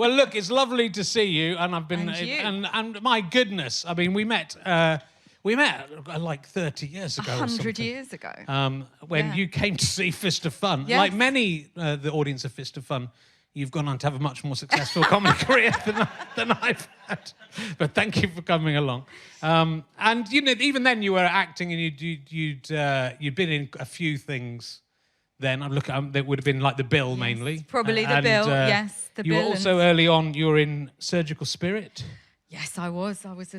Well, look, it's lovely to see you, and I've been, And you. and my goodness, I mean, we met like 30 years ago. 100 years ago. When you came to see Fist of Fun. Yes. Like many, the audience of Fist of Fun, you've gone on to have a much more successful comedy career than I've had. But thank you for coming along. And you know, even then you were acting, and you'd been in a few things. Then I'm looking. That would have been like The Bill mainly. Probably The Bill. Yes, The Bill. You were also early on. You were in Surgical Spirit. Yes, I was. I was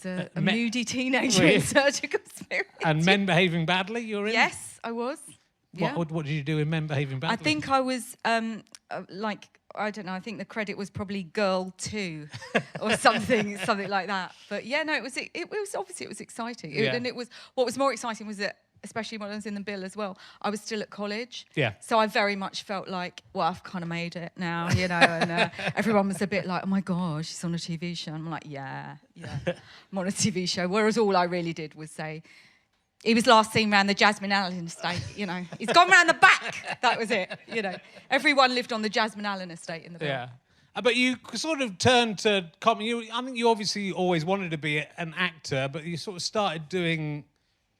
a moody teenager in Surgical Spirit. And Men Behaving Badly. You were in. Yes, I was. Yeah. What did you do in Men Behaving Badly? I think I was I don't know. I think the credit was probably Girl 2 or something like that. But yeah, no, it was obviously it was exciting. And it was what was more exciting was that, especially when I was in The Bill as well, I was still at college. Yeah. So I very much felt like, well, I've kind of made it now, you know, and everyone was a bit like, oh my gosh, she's on a TV show. And I'm like, yeah, I'm on a TV show. Whereas all I really did was say, he was last seen round the Jasmine Allen estate, you know. He's gone round the back. That was it, you know. Everyone lived on the Jasmine Allen estate in The Bill. Yeah. But you sort of turned to comedy. I think you obviously always wanted to be an actor, but you sort of started doing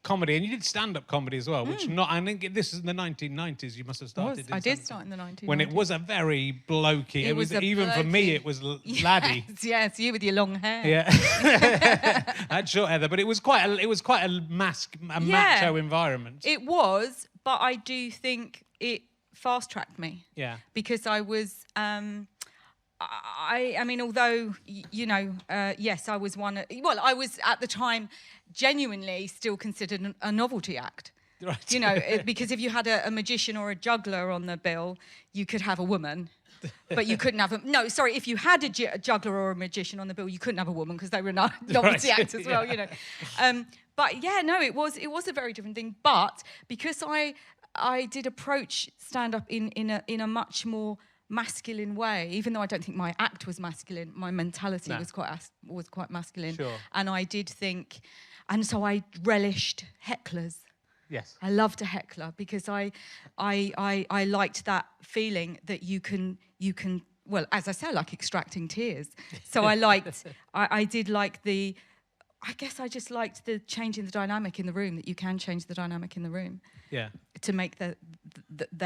comedy, and you did stand-up comedy as well, which I think this is in the 1990s. You must have started. I did start in the 1990s. When it was a very blokey. It was even for me. It was laddie. Yes, you with your long hair. Yeah, I had short hair, but it was quite a macho environment. It was, but I do think it fast-tracked me. Yeah, because I was. I mean, although, you know, yes, I was one. Well, I was at the time genuinely still considered a novelty act. Right. You know, because if you had a magician or a juggler on the bill, you could have a woman, but you couldn't have a. No, sorry, if you had a juggler or a magician on the bill, you couldn't have a woman because they were novelty acts as well. You know, but yeah, no, it was a very different thing. But because I did approach stand up in a much more masculine way, even though I don't think my act was masculine, my mentality was quite masculine. Sure. And I did think, and so I relished hecklers. Yes. I loved a heckler because I liked that feeling that you can well, as I say, I like extracting tears. So I liked I did like I guess I just liked the changing the dynamic in the room, that you can change the dynamic in the room. Yeah. To make the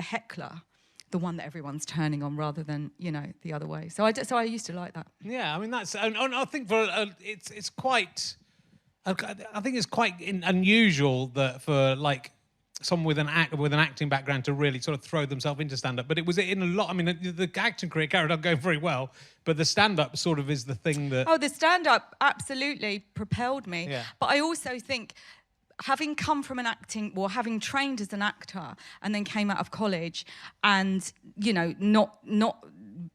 heckler the one that everyone's turning on rather than, you know, the other way. So I used to like that. Yeah, I mean, that's... And I think it's quite... I think it's quite unusual that for, like, someone with an acting background to really sort of throw themselves into stand-up. But it was in a lot... I mean, the acting career carried on going very well, but the stand-up sort of is the thing that... Oh, the stand-up absolutely propelled me. Yeah. But I also think... having come from having trained as an actor and then came out of college and, you know, not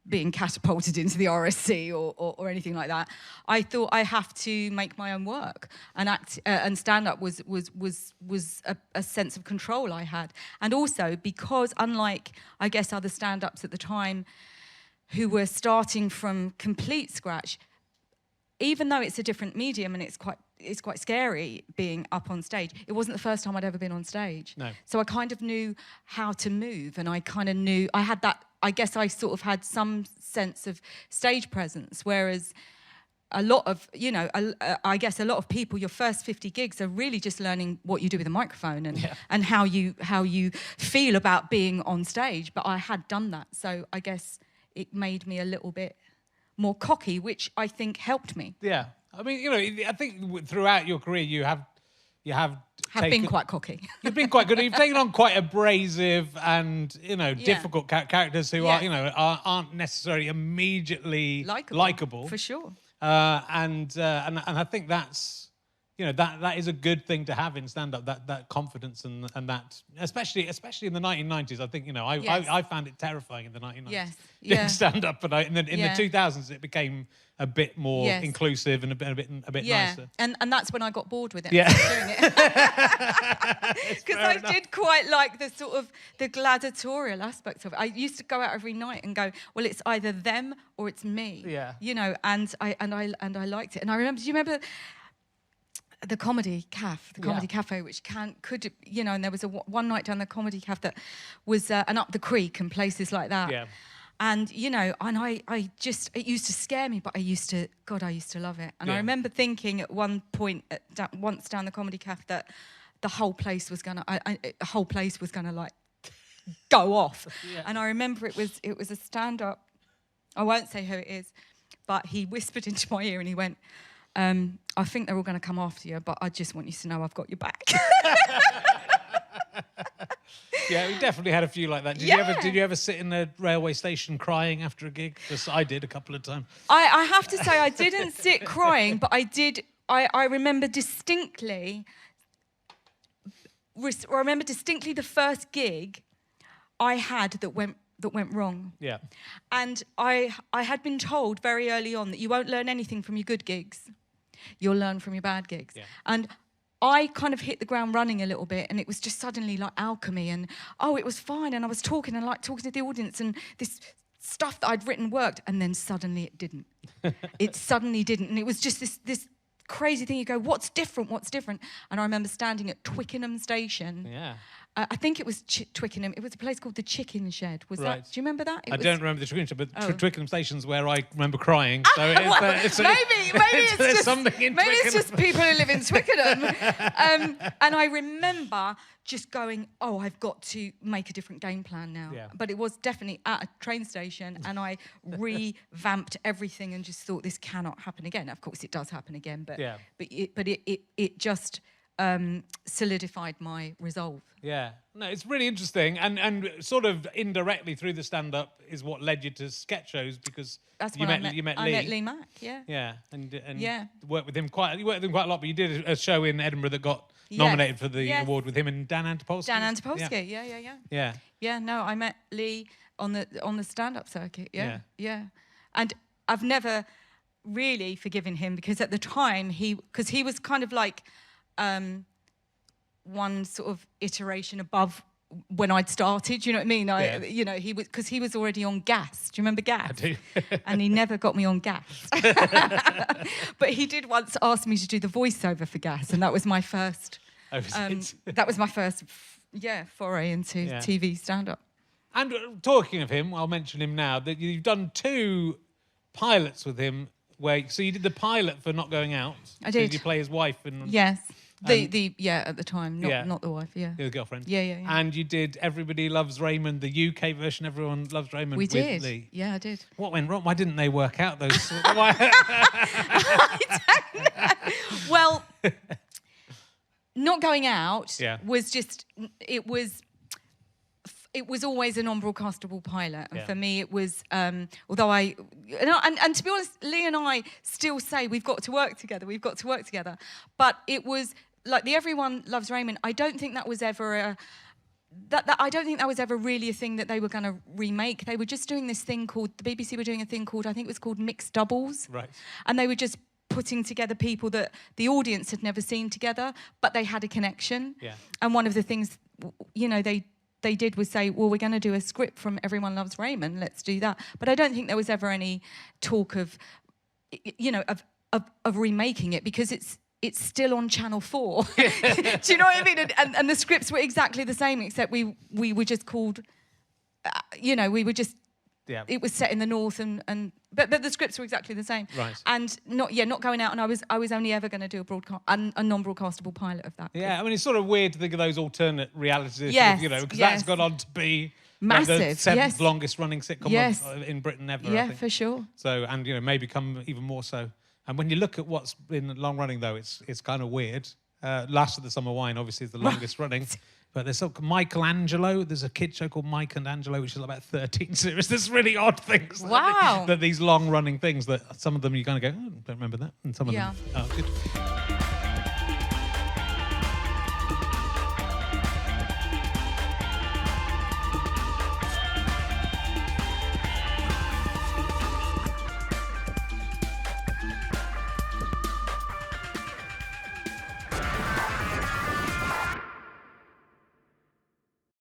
being catapulted into the RSC or anything like that, I thought I have to make my own work, and stand-up was a sense of control I had. And also because, unlike, I guess, other stand-ups at the time who were starting from complete scratch, even though it's a different medium and it's quite scary being up on stage, it wasn't the first time I'd ever been on stage. No. So I kind of knew how to move, and I kind of knew, I had that, I guess I sort of had some sense of stage presence, whereas a lot of, you know, I guess a lot of people, your first 50 gigs are really just learning what you do with a microphone and how you feel about being on stage. But I had done that, so I guess it made me a little bit more cocky, which I think helped me. Yeah. I mean, you know, I think throughout your career you have been quite cocky. You've been quite good. You've taken on quite abrasive and, you know, difficult characters who are, you know, aren't necessarily immediately likable. For sure. And I think that's, you know, that is a good thing to have in stand-up, that confidence and that, especially in the 1990s. I think, you know, I found it terrifying in the 1990s. Yes. Yeah. Stand-up, but in the 2000s it became a bit more inclusive and a bit nicer. And that's when I got bored with it. Yeah. Doing it. Because I did quite like the sort of the gladiatorial aspect of it. I used to go out every night and go, well, it's either them or it's me. Yeah. You know, and I liked it. And I remember, do you remember the comedy cafe, which could, you know, and there was one night down the comedy cafe that was and up the creek and places like that. Yeah. And, you know, and I just, it used to scare me, but I used to love it. And I remember thinking at one point, once down the Comedy Cafe, that the whole place was gonna, like, go off. And I remember it was a stand-up, I won't say who it is, but he whispered into my ear and he went, I think they're all gonna come after you, but I just want you to know I've got your back. Yeah, we definitely had a few like that. Did you ever sit in the railway station crying after a gig? Because I did a couple of times. I have to say I didn't sit crying, but I did. I remember distinctly. I remember distinctly the first gig I had that went wrong. Yeah. And I had been told very early on that you won't learn anything from your good gigs. You'll learn from your bad gigs. Yeah. And I kind of hit the ground running a little bit, and it was just suddenly like alchemy, and it was fine, and I was talking and like talking to the audience, and this stuff that I'd written worked, and then suddenly it didn't. It suddenly didn't, and it was just this crazy thing. You go, what's different? What's different? And I remember standing at Twickenham Station. Yeah. I think it was Twickenham. It was a place called the Chicken Shed. Was that? Do you remember that? I don't remember the Twickenham Shed, but Twickenham Station's where I remember crying. So maybe it's just people who live in Twickenham. And I remember just going, I've got to make a different game plan now. Yeah. But it was definitely at a train station, and I revamped everything and just thought, this cannot happen again. Of course, it does happen again, but it just solidified my resolve. Yeah, no, it's really interesting, and sort of indirectly through the stand-up is what led you to sketch shows, because you met Lee. I met Lee Mack, yeah, and worked with him quite. You worked with him quite a lot, but you did a show in Edinburgh that got nominated for the award with him and Dan Antipolsky. Yeah. No, I met Lee on the stand-up circuit. Yeah. And I've never really forgiven him, because at the time he was kind of like one sort of iteration above when I'd started. You know what I mean? You know, he was already on Gas. Do you remember Gas? I do. And he never got me on Gas. But he did once ask me to do the voiceover for Gas, and that was my first. That was my first, foray into TV stand-up. And talking of him, I'll mention him now. That you've done 2 pilots with him. So you did the pilot for Not Going Out. I did. Did you play his wife? Yes. At the time, not the wife, the girlfriend. Yeah. And you did Everybody Loves Raymond, the UK version, Everyone Loves Raymond. We did. With Lee. Yeah, I did. What went wrong? Why didn't they work out those? I don't know. Well, Not Going Out was just, it was always a non-broadcastable pilot, and for me it was. Although and to be honest, Lee and I still say we've got to work together. But it was like the Everyone Loves Raymond. I don't think that was ever I don't think that was ever really a thing that they were going to remake. They were just doing this thing called, the BBC were doing a thing called, I think it was called Mixed Doubles. Right. And they were just putting together people that the audience had never seen together, but they had a connection. Yeah. And one of the things, you know, they did was say, well, we're going to do a script from Everyone Loves Raymond, let's do that. But I don't think there was ever any talk of, you know, of remaking it, because it's still on Channel 4. Do you know what I mean? And the scripts were exactly the same, except we were just called, you know, we were just, it was set in the north, but the scripts were exactly the same. Right. And Not Going Out, and I was only ever going to do a non-broadcastable pilot of that. Yeah, I mean, it's sort of weird to think of those alternate realities, you know, because that's gone on to be massive, like the 7th longest running sitcom in Britain ever. Yeah, I think. For sure. So, and you know, may become even more so. And when you look at what's been long running, though, it's kind of weird. Last of the Summer Wine, obviously, is the longest running. But there's Michelangelo. There's a kid show called Mike and Angelo, which is about 13 series. There's really odd things. Wow. That these long running things that some of them you kind of go, don't remember that. And some of them, good.